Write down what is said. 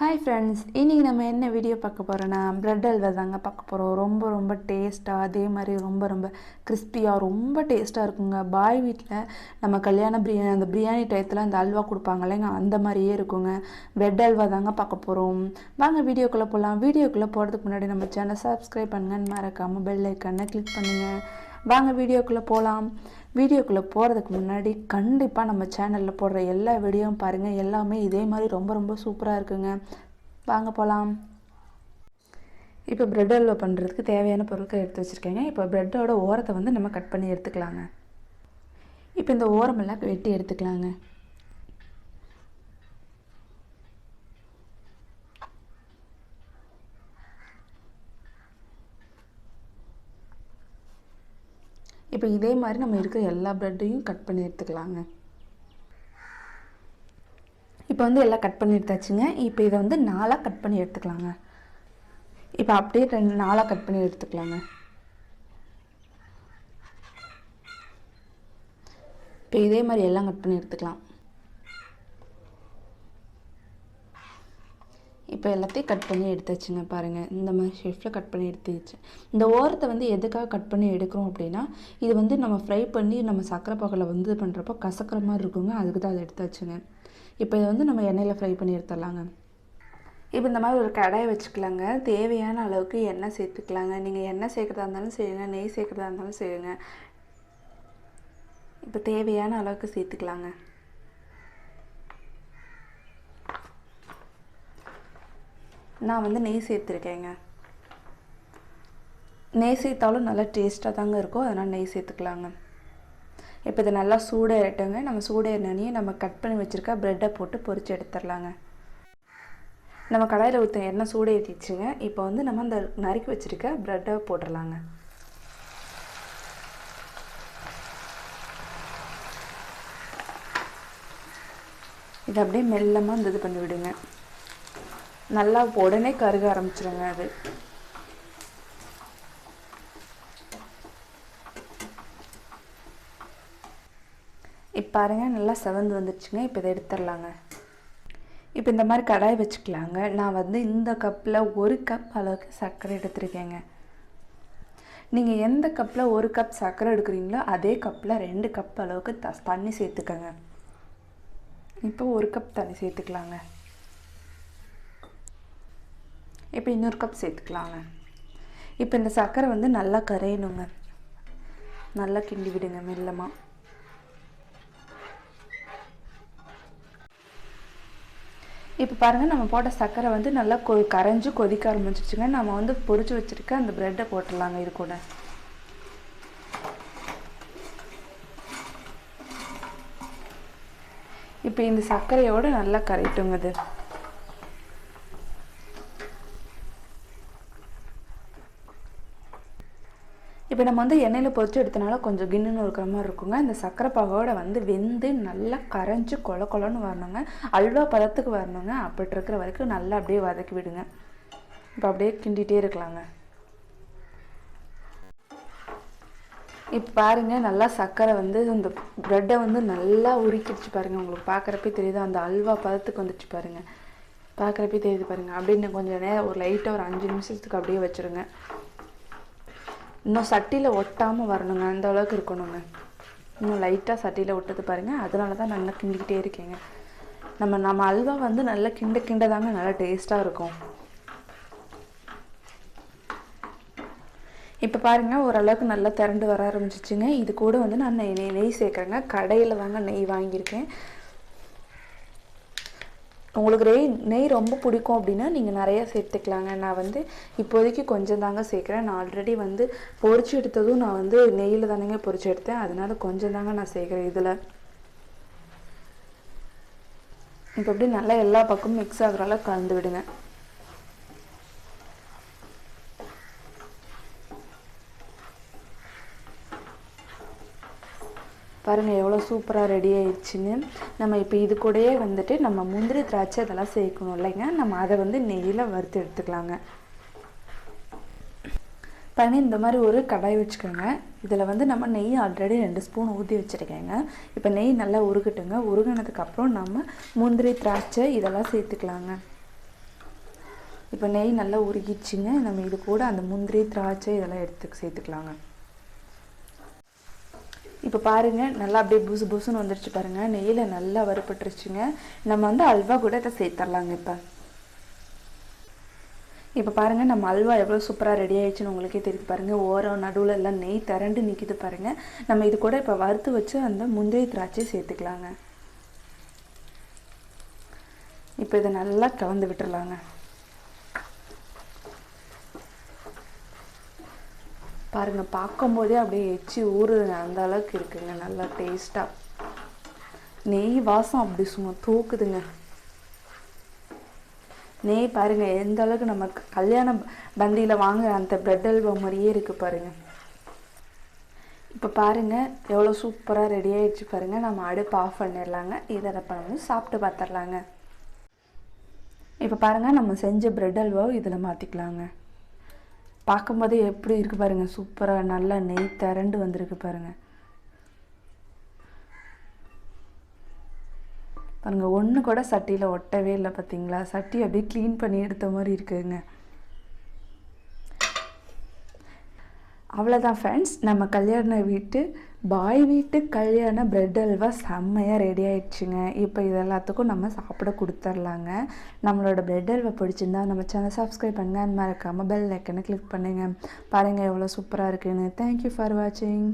Hi friends, இன்றைக்கி நம்ம என்ன வீடியோ பார்க்க போகிறோன்னா ப்ரெட் அல்வா தாங்க பார்க்க போகிறோம். ரொம்ப டேஸ்ட்டாக, அதே மாதிரி ரொம்ப கிறிஸ்பியாக ரொம்ப டேஸ்ட்டாக இருக்குங்க. பாய் வீட்டில் நம்ம கல்யாண பிரியாணி அந்த பிரியாணி டயத்தில் அந்த அல்வா கொடுப்பாங்க இல்லைங்க, அந்த மாதிரியே இருக்குங்க. ப்ரெட் அல்வா தாங்க பார்க்க போகிறோம். வாங்க வீடியோக்குள்ளே போகலாம். வீடியோக்குள்ளே போகிறதுக்கு முன்னாடி நம்ம சேனல் சப்ஸ்கிரைப் பண்ணுங்கன்னு மறக்காமல் பெல் ஐக்கானை கிளிக் பண்ணுங்கள். வாங்க வீடியோக்குள்ளே போகலாம். வீடியோக்குள்ளே போகிறதுக்கு முன்னாடி கண்டிப்பாக நம்ம சேனலில் போடுற எல்லா வீடியோவும் பாருங்கள். எல்லாமே இதே மாதிரி ரொம்ப சூப்பராக இருக்குங்க. வாங்க போகலாம். இப்போ ப்ரெட் அல்வா பண்ணுறதுக்கு தேவையான பொருட்கள் எடுத்து வச்சுருக்கேங்க. இப்போ ப்ரெட்டோட ஓரத்தை வந்து நம்ம கட் பண்ணி எடுத்துக்கலாங்க. இப்போ இந்த ஓரமெல்லாம் வெட்டி எடுத்துக்கலாங்க. இப்போ இதே மாதிரி நம்ம இருக்கிற எல்லா ப்ரெட்டையும் கட் பண்ணி எடுத்துக்கலாங்க. இப்போ வந்து எல்லாம் கட் பண்ணி எடுத்தாச்சுங்க. இப்போ இதை வந்து 4ஆக கட் பண்ணி எடுத்துக்கலாங்க. இப்போ அப்படியே 4ஆக கட் பண்ணி எடுத்துக்கலாங்க. இப்போ இதே மாதிரி எல்லாம் கட் பண்ணி எடுத்துக்கலாம். இப்போ எல்லாத்தையும் கட் பண்ணி எடுத்தாச்சுங்க. பாருங்கள், இந்த மாதிரி ஷேப்பில் கட் பண்ணி எடுத்துச்சு. இந்த ஓரத்தை வந்து எதுக்காக கட் பண்ணி எடுக்கிறோம் அப்படின்னா, இது வந்து நம்ம ஃப்ரை பண்ணி நம்ம சக்கரை பாகில் வந்து பண்ணுறப்போ கசக்கிற மாதிரி இருக்குங்க. அதுக்கு தான் அதை எடுத்தாச்சுங்க. இப்போ இதை வந்து நம்ம எண்ணெயில் ஃப்ரை பண்ணி எடுத்துடலாங்க. இப்போ இந்த மாதிரி ஒரு கடாயை வச்சுக்கலாங்க. தேவையான அளவுக்கு எண்ணெய் சேர்த்துக்கலாங்க. நீங்கள் எண்ணெய் சேர்க்குறதா இருந்தாலும் செய்யுங்க, நெய் சேர்க்குறதா இருந்தாலும் செய்யுங்க. இப்போ தேவையான அளவுக்கு சேர்த்துக்கலாங்க. நான் வந்து நெய் சேர்த்துருக்கேங்க. நெய் சேர்த்தாலும் நல்லா டேஸ்ட்டாக தாங்க இருக்கும், அதனால் நெய் சேர்த்துக்கலாங்க. இப்போ இதை நல்லா சூடாகிட்டோங்க. நம்ம சூடாகினோடனே நம்ம கட் பண்ணி வச்சுருக்க ப்ரெட்டை போட்டு பொரித்து எடுத்துடலாங்க. நம்ம கடாயில் ஊற்ற எண்ணெய் சூடாகிடுச்சுங்க. இப்போ வந்து நம்ம அந்த நறுக்கி வச்சுருக்க ப்ரெட்டை போட்டுடலாங்க. இதை அப்படியே மெல்லமாக இந்த இது பண்ணி விடுங்க. நல்லா உடனே கருக ஆரம்பிச்சிருங்க. அது இப்போ பாருங்கள், நல்லா செவந்து வந்துடுச்சுங்க. இப்போ இதை எடுத்துடலாங்க. இப்போ இந்த மாதிரி கடாய் வச்சுக்கலாங்க. நான் வந்து இந்த கப்பில் 1 கப் அளவுக்கு சர்க்கரை எடுத்துருக்கேங்க. நீங்கள் எந்த கப்பில் 1 கப் சர்க்கரை எடுக்கிறீங்களோ அதே கப்பில் 2 கப் அளவுக்கு தண்ணி சேர்த்துக்கங்க. இப்போ 1 கப் தண்ணி சேர்த்துக்கலாங்க. இப்போ இன்னொரு கப் சேர்த்துக்கலாங்க. இப்போ இந்த சர்க்கரை வந்து நல்லா கரையணுங்க. நல்லா கிண்டி விடுங்க மெல்லமாக. இப்போ பாருங்கள், நம்ம போட்ட சர்க்கரை வந்து நல்லா கரைஞ்சி கொதிக்க ஆரம்பிச்சிருச்சுங்க. நம்ம வந்து பொரிச்சு வச்சுருக்க அந்த ப்ரெட்டை போட்டுடலாங்க இது கூட. இப்போ இந்த சர்க்கரையோடு நல்லா கரைட்டுங்க இது. இப்போ நம்ம வந்து எண்ணெயில் பொரிச்சு எடுத்தனால கொஞ்சம் கிண்ணுன்னு இருக்கிற மாதிரி இருக்குங்க. இந்த சர்க்கரை பாகோட வந்து வெந்து நல்லா கரைஞ்சி கொலன்னு வரணுங்க. அல்வா பதத்துக்கு வரணுங்க. அப்படி இருக்கிற வரைக்கும் நல்லா அப்படியே வதக்கி விடுங்க. இப்போ அப்படியே கிண்டிகிட்டே இருக்கலாங்க. இப்போ பாருங்கள், நல்லா சர்க்கரை வந்து இந்த ப்ரெட்டை வந்து நல்லா உருக்கிடுச்சு பாருங்கள். உங்களுக்கு பார்க்குறப்பே தெரியுது, அந்த அல்வா பதத்துக்கு வந்துடுச்சு பாருங்கள். பார்க்குறப்பே தெரியுது பாருங்கள். அப்படின்னு கொஞ்சம் நேரம் ஒரு லைட்டாக ஒரு 5 நிமிஷத்துக்கு அப்படியே வச்சுருங்க. இன்னும் சட்டியில் ஒட்டாமல் வரணுங்க. அந்த அளவுக்கு இருக்கணுங்க. இன்னும் லைட்டாக சட்டியில் ஒட்டுது பாருங்கள். அதனால தான் நல்லா கிண்டிக்கிட்டே இருக்கேங்க. நம்ம அல்வா வந்து நல்லா கிண்ட தாங்க நல்லா டேஸ்ட்டாக இருக்கும். இப்போ பாருங்கள், ஓரளவுக்கு நல்லா திரண்டு வர ஆரம்பிச்சிச்சுங்க. இது கூட வந்து நான் நெய் சேர்க்குறேங்க. கடையில் தாங்க நெய் வாங்கியிருக்கேன். உங்களுக்கு நெய் ரொம்ப பிடிக்கும் அப்படின்னா நீங்கள் நிறையா சேர்த்துக்கலாங்க. நான் வந்து இப்போதைக்கு கொஞ்சம் தாங்க சேர்க்குறேன். நான் ஆல்ரெடி வந்து பொரிச்சு எடுத்ததும் நான் வந்து நெய்யில் தானேங்க பொரிச்சு எடுத்தேன். அதனால கொஞ்சம் தாங்க நான் சேர்க்குறேன் இதில். இப்போ அப்படி நல்லா எல்லா பக்கமும் மிக்ஸ் ஆகிற அளவுக்கு கலந்து விடுங்க. பாருங்கள் எவ்வளோ சூப்பராக ரெடி ஆயிடுச்சுன்னு. நம்ம இப்போ இது கூடயே வந்துட்டு நம்ம முந்திரி திராட்சை இதெல்லாம் சேர்க்கணும் இல்லைங்க. நம்ம அதை வந்து நெய்யில் வறுத்து எடுத்துக்கலாங்க. பாருங்கள், இந்த மாதிரி ஒரு கடாய் வச்சுக்கோங்க. இதில் வந்து நம்ம நெய் ஆல்ரெடி 2 ஸ்பூன் ஊற்றி வச்சுருக்கேங்க. இப்போ நெய் நல்லா உருகட்டுங்க. உருகினதுக்கப்புறம் நம்ம முந்திரி திராட்சை இதெல்லாம் சேர்த்துக்கலாங்க. இப்போ நெய் நல்லா உருகிடுச்சிங்க. நம்ம இது கூட அந்த முந்திரி, திராட்சை இதெல்லாம் சேர்த்துக்கலாங்க. இப்போ பாருங்கள், நல்லா அப்படியே புசு புசுன்னு வந்துருச்சு பாருங்கள். நெய்யில் நல்லா வறுபட்டுருச்சுங்க. நம்ம வந்து அல்வா கூட இதை சேர்த்துடலாங்க. இப்போ பாருங்கள், நம்ம அல்வா எவ்வளோ சூப்பராக ரெடி ஆகிடுச்சுன்னு உங்களுக்கே தெரியுது பாருங்கள். ஓரம் நடுவில் எல்லாம் நெய் திரண்டு நிற்கிது பாருங்கள். நம்ம இது கூட இப்போ வறுத்து வச்சு அந்த முந்திரி திராட்சை சேர்த்துக்கலாங்க. இப்போ இதை நல்லா கலந்து விட்டுறலாங்க. பாருங்கள், பார்க்கும்போதே அப்படியே எச்சி ஊறுதுங்க, அந்த அளவுக்கு இருக்குங்க. நல்லா டேஸ்ட்டாக நெய் வாசம் அப்படி சும்மா தூக்குதுங்க. நெய் பாருங்கள் எந்த அளவுக்கு நம்ம கல்யாண பந்தியில் வாங்குற அந்த பிரெட் அல்வா மாதிரியே இருக்குது பாருங்கள். இப்போ பாருங்கள் எவ்வளோ சூப்பராக ரெடி ஆகிடுச்சு பாருங்கள். நம்ம அடுப்பு ஆஃப் பண்ணிடலாங்க. இதை வந்து சாப்பிட்டு பார்த்துடலாங்க. இப்போ பாருங்கள், நம்ம செஞ்ச பிரெட் அல்வாவை இதில் மாற்றிக்கலாங்க. பார்க்கும்போதே எப்படி இருக்குது பாருங்கள், சூப்பராக நல்லா நெய் திரண்டு வந்திருக்கு பாருங்கள். பாருங்கள், ஒன்று கூட சட்டியில் ஒட்டவே இல்லை பார்த்தீங்களா? சட்டி அப்படியே க்ளீன் பண்ணி எடுத்த மாதிரி இருக்குதுங்க. அவ்வளோதான் ஃப்ரெண்ட்ஸ், நம்ம கல்யாண வீட்டு பாய் வீட்டு கல்யாண பிரெட் அல்வா செம்மையாக ரெடி ஆகிடுச்சுங்க. இப்போ இது எல்லாத்துக்கும் நம்ம சாப்பிட கொடுத்துர்லாங்க. நம்மளோட பிரெட் அல்வா பிடிச்சிருந்தா நம்ம சேனல் சப்ஸ்கிரைப் பண்ணுங்கள். அந்த மறக்காமல் பெல் ஐக்கனை கிளிக் பண்ணுங்கள். பாருங்கள் எவ்வளோ சூப்பராக இருக்குதுன்னு. தேங்க்யூ ஃபார் வாட்சிங்.